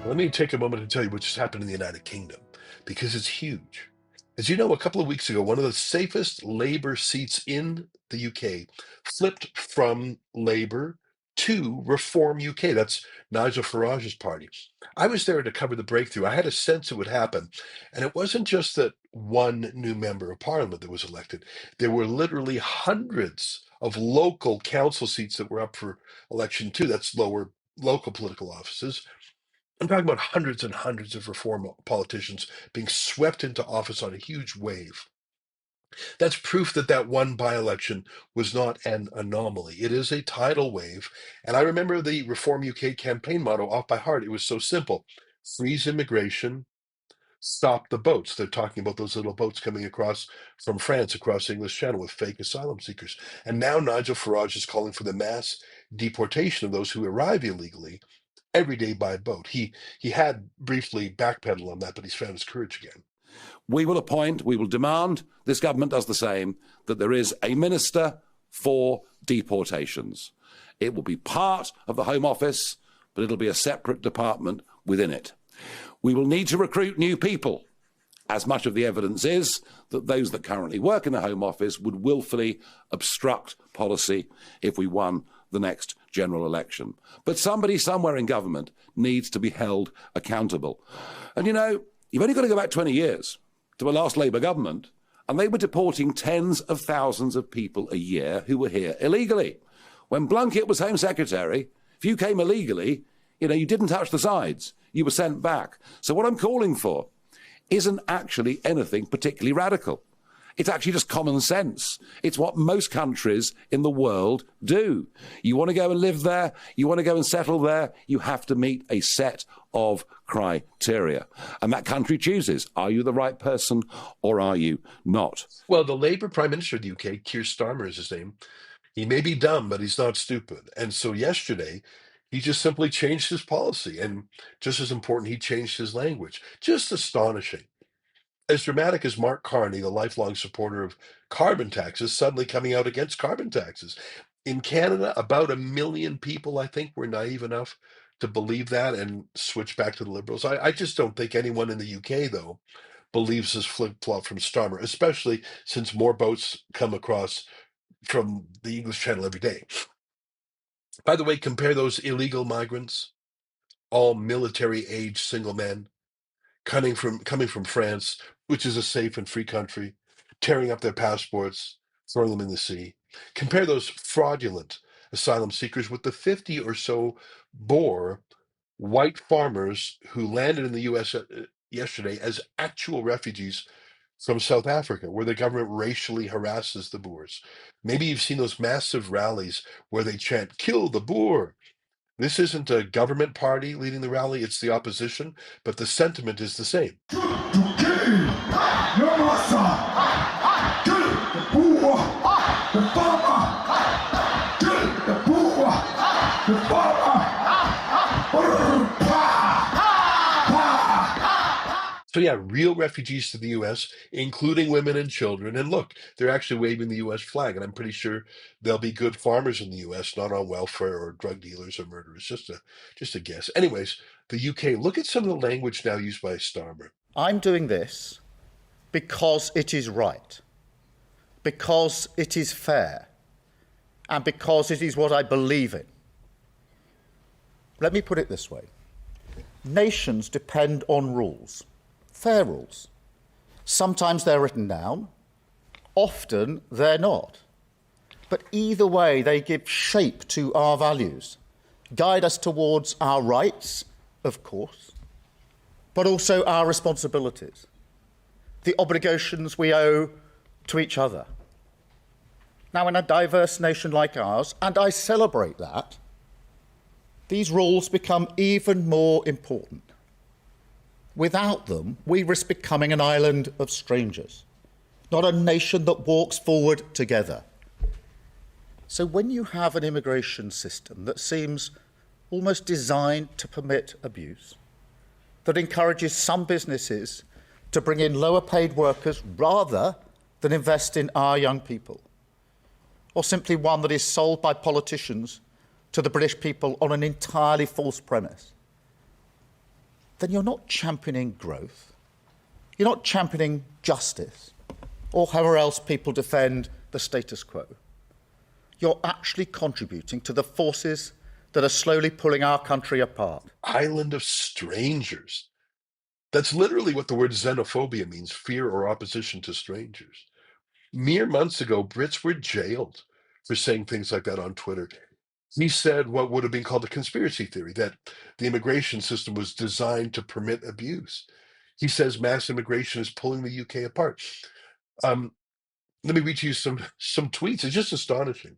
Let me take a moment to tell you what just happened in the United Kingdom, because it's huge. As you know, a couple of weeks ago, one of the safest Labour seats in the UK flipped from Labour to Reform UK. That's Nigel Farage's party. I was there to cover the breakthrough. I had a sense it would happen. And it wasn't just that one new member of parliament that was elected, there were literally hundreds of local council seats that were up for election too. That's lower local political offices. I'm talking about hundreds and hundreds of reform politicians being swept into office on a huge wave. That's proof that that one by-election was not an anomaly. It is a tidal wave. And I remember the Reform UK campaign motto off by heart. It was so simple: freeze immigration, stop the boats. They're talking about those little boats coming across from France, across the English Channel with fake asylum seekers. And now Nigel Farage is calling for the mass deportation of those who arrive illegally every day by boat. He had briefly backpedaled on that, but he's found his courage again. We will demand, this government does the same, that there is a minister for deportations. It will be part of the Home Office, but it'll be a separate department within it. We will need to recruit new people, as much of the evidence is that those that currently work in the Home Office would willfully obstruct policy if we won the next general election. But somebody somewhere in government needs to be held accountable. And you know, you've only got to go back 20 years to a last Labour government, and they were deporting tens of thousands of people a year who were here illegally. When Blunkett was Home Secretary, if you came illegally, you didn't touch the sides. You were sent back. So what I'm calling for isn't actually anything particularly radical. It's actually just common sense. It's what most countries in the world do. You want to go and live there, you want to go and settle there, you have to meet a set of criteria. And that country chooses, are you the right person or are you not? Well, the Labour Prime Minister of the UK, Keir Starmer is his name, he may be dumb, but he's not stupid. And so yesterday, he just simply changed his policy. And just as important, he changed his language. Just astonishing. As dramatic as Mark Carney, the lifelong supporter of carbon taxes, suddenly coming out against carbon taxes. In Canada, about 1 million people, I think, were naive enough to believe that and switch back to the Liberals. I just don't think anyone in the UK, though, believes this flip-flop from Starmer, especially since more boats come across from the English Channel every day. By the way, compare those illegal migrants, all military-age single men, coming from France, which is a safe and free country, tearing up their passports, throwing them in the sea. Compare those fraudulent asylum seekers with the 50 or so Boer white farmers who landed in the U.S. Yesterday as actual refugees from South Africa, where the government racially harasses the Boers. Maybe you've seen those massive rallies where they chant, "Kill the Boer." This isn't a government party leading the rally, it's the opposition, but the sentiment is the same. So yeah, real refugees to the U.S., including women and children. And look, they're actually waving the U.S. flag, and I'm pretty sure they'll be good farmers in the U.S., not on welfare or drug dealers or murderers. Just a guess. Anyways, the U.K. Look at some of the language now used by Starmer. I'm doing this because it is right, because it is fair, and because it is what I believe in. Let me put it this way. Nations depend on rules. Fair rules. Sometimes they're written down, often they're not. But either way, they give shape to our values, guide us towards our rights, of course, but also our responsibilities, the obligations we owe to each other. Now, in a diverse nation like ours, and I celebrate that, these rules become even more important. Without them, we risk becoming an island of strangers, not a nation that walks forward together. So when you have an immigration system that seems almost designed to permit abuse, that encourages some businesses to bring in lower-paid workers rather than invest in our young people, or simply one that is sold by politicians to the British people on an entirely false premise, then you're not championing growth, you're not championing justice, or however else people defend the status quo. You're actually contributing to the forces that are slowly pulling our country apart. Island of strangers. That's literally what the word xenophobia means, fear or opposition to strangers. Mere months ago, Brits were jailed for saying things like that on Twitter. He said what would have been called a conspiracy theory, that the immigration system was designed to permit abuse. He says mass immigration is pulling the UK apart. Um, Let me read you some tweets. It's just astonishing.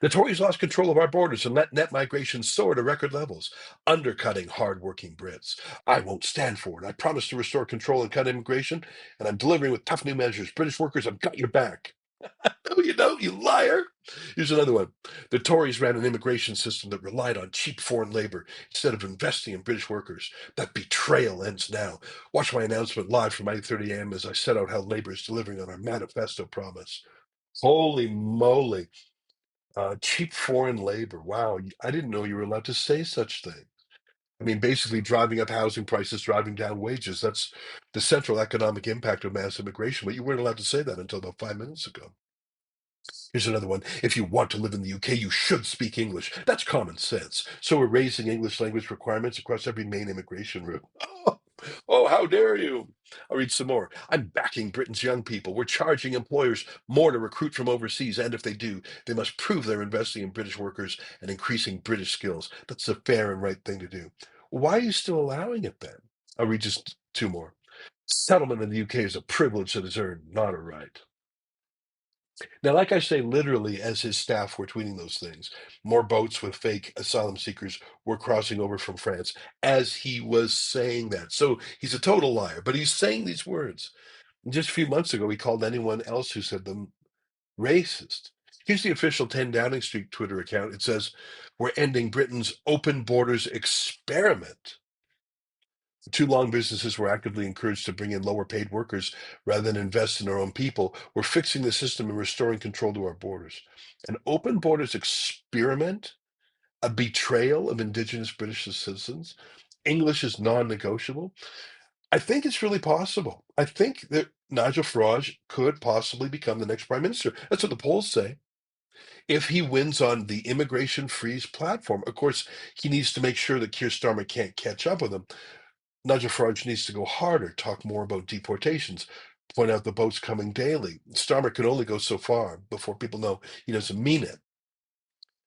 The Tories lost control of our borders and let net migration soar to record levels, undercutting hardworking Brits. I won't stand for it. I promise to restore control and cut immigration, and I'm delivering with tough new measures. British workers, I've got your back. No, you don't, you liar. Here's another one. The Tories ran an immigration system that relied on cheap foreign labor instead of investing in British workers. That betrayal ends now. Watch my announcement live from 8:30 a.m. as I set out how Labour is delivering on our manifesto promise. Holy moly. Cheap foreign labor. Wow, I didn't know you were allowed to say such thing. I mean, basically driving up housing prices, driving down wages. That's the central economic impact of mass immigration. But you weren't allowed to say that until about 5 minutes ago. Here's another one. If you want to live in the UK, you should speak English. That's common sense. So we're raising English language requirements across every main immigration route. Oh, how dare you? I'll read some more. I'm backing Britain's young people. We're charging employers more to recruit from overseas, and if they do, they must prove they're investing in British workers and increasing British skills. That's the fair and right thing to do. Why are you still allowing it then? I'll read just two more. Settlement in the UK is a privilege that is earned, not a right. Now, like I say, literally, as his staff were tweeting those things, more boats with fake asylum seekers were crossing over from France as he was saying that. So he's a total liar, but he's saying these words. And just a few months ago, he called anyone else who said them racist. Here's the official 10 Downing Street Twitter account. It says, "We're ending Britain's open borders experiment." Too long businesses were actively encouraged to bring in lower paid workers rather than invest in their own people. We're fixing the system and restoring control to our borders. An open borders experiment, a betrayal of Indigenous British citizens. English is non negotiable. I think it's really possible. I think that Nigel Farage could possibly become the next prime minister. That's what the polls say. If he wins on the immigration freeze platform, of course, he needs to make sure that Keir Starmer can't catch up with him. Nigel Farage needs to go harder, talk more about deportations, point out the boats coming daily. Starmer can only go so far before people know he doesn't mean it.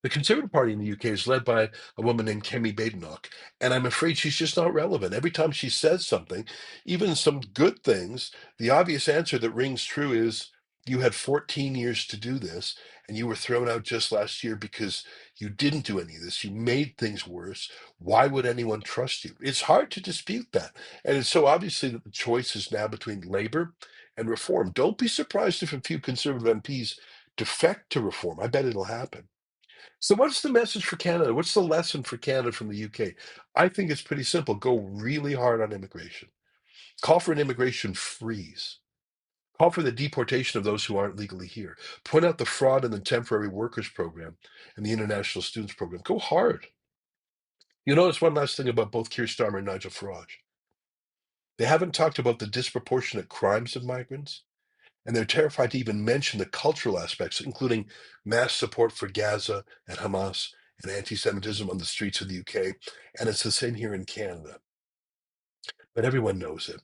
The Conservative Party in the UK is led by a woman named Kemi Badenoch, and I'm afraid she's just not relevant. Every time she says something, even some good things, the obvious answer that rings true is, you had 14 years to do this, and you were thrown out just last year because you didn't do any of this. You made things worse. Why would anyone trust you? It's hard to dispute that. And it's so obviously that the choice is now between Labour and Reform. Don't be surprised if a few Conservative MPs defect to Reform. I bet it'll happen. So what's the message for Canada? What's the lesson for Canada from the UK? I think it's pretty simple. Go really hard on immigration. Call for an immigration freeze. Call for the deportation of those who aren't legally here. Point out the fraud in the temporary workers program and the international students program. Go hard. You notice one last thing about both Keir Starmer and Nigel Farage. They haven't talked about the disproportionate crimes of migrants, and they're terrified to even mention the cultural aspects, including mass support for Gaza and Hamas and anti-Semitism on the streets of the UK. And it's the same here in Canada. But everyone knows it.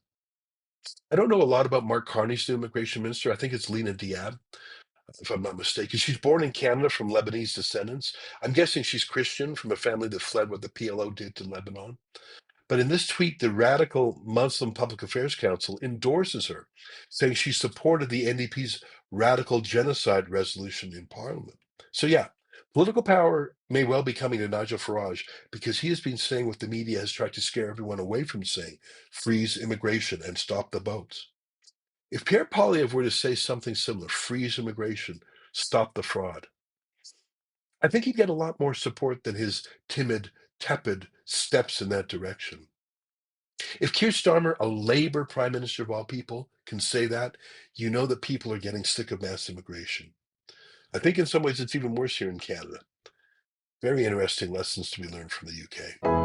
I don't know a lot about Mark Carney's new immigration minister. I think it's Lena Diab, if I'm not mistaken. She's born in Canada from Lebanese descendants. I'm guessing she's Christian from a family that fled what the PLO did to Lebanon. But in this tweet, the Radical Muslim Public Affairs Council endorses her, saying she supported the NDP's radical genocide resolution in Parliament. So, yeah, political power may well be coming to Nigel Farage because he has been saying what the media has tried to scare everyone away from saying: freeze immigration and stop the boats. If Pierre Poilievre were to say something similar, freeze immigration, stop the fraud, I think he'd get a lot more support than his timid, tepid steps in that direction. If Keir Starmer, a Labour Prime Minister of all people, can say that, you know that people are getting sick of mass immigration. I think in some ways it's even worse here in Canada. Very interesting lessons to be learned from the UK.